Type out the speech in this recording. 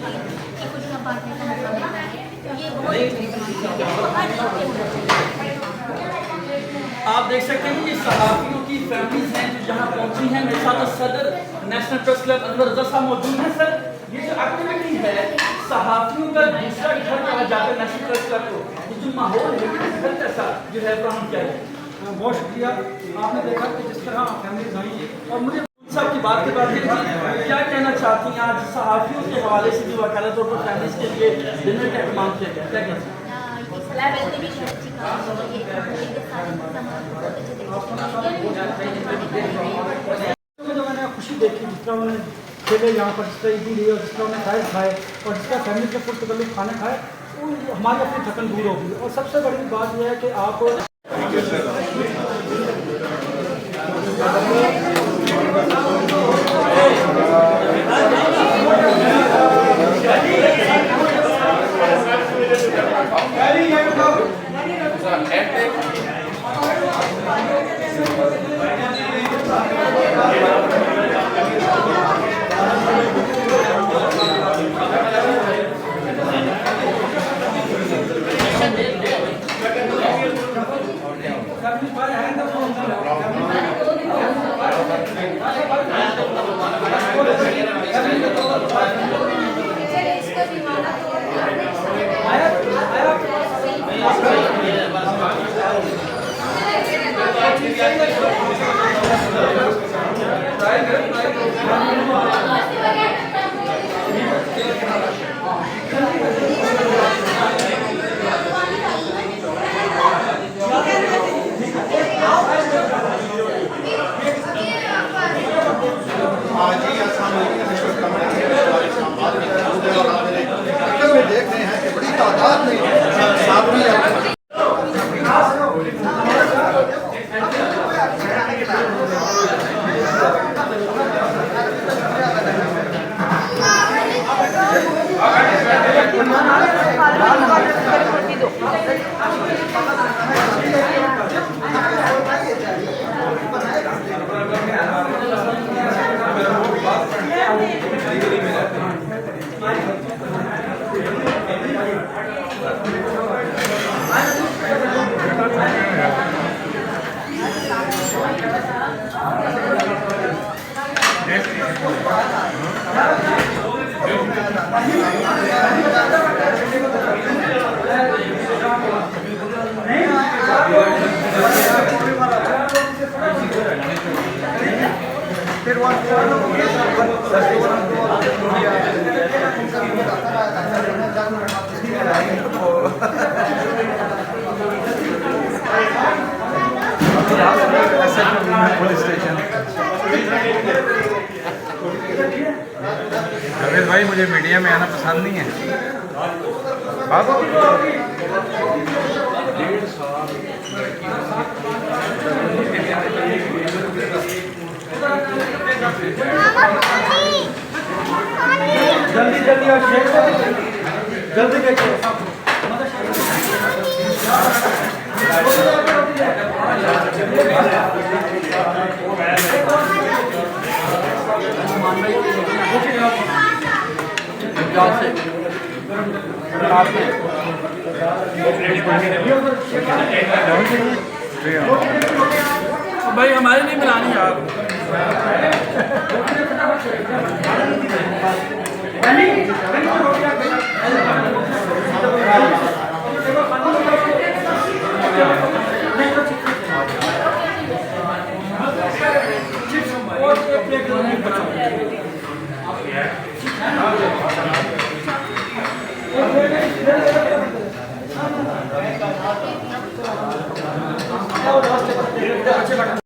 होगी कि खुशियाँ बांटने का मौका मिलता है, तो ये बहुत हर घर पे होना चाहिए। आप देख सकते हैं कि सहाफ़ियों की फैमिलीज हैं जो यहाँ पहुँची हैं। मेरे साथ सदर नेशनल प्रेस क्लब अनवर रज़ा साहब मौजूद हैं। सर, ये जो एक्टिविटी है सहाफ़ियों का दूसरा घर कहा जाता है नेशनल प्रेस क्लब को, ये जो माहौल है ये घर कैसा जो है फ्राहम किया है? बहुत शुक्रिया। आपने देखा कि जिस तरह फैमिलीज आई और मुझे साहब की बात के बाद क्या कहना चाहती हैं आज सहाफ़ियों के हवाले से जो अकेला तौर पर फैमिलीज के लिए डिनर का इहतमाम किया गया, क्या कहते हैं? वैसे भी अच्छी काम है ये, जो मैंने खुशी देखी जिस तरह उन्होंने खेले यहाँ पर, जिस तरह ईदी रही और जिस तरह उन्होंने फ्राइज खाए और जिस तरह फैमिली के पुरतकल्लुफ़ खाने खाए, वो हमारी अपनी थकन दूर होगी। और सबसे बड़ी बात यह है कि आप देख रहे हैं कि बड़ी तादाद में साथी पुलिस स्टेशन। रमेश भाई, मुझे मीडिया में आना पसंद नहीं है। जल्दी जल्दी और जल्दी देखिए। भाई हमारे लिए बनानी है आप। और एक प्लेट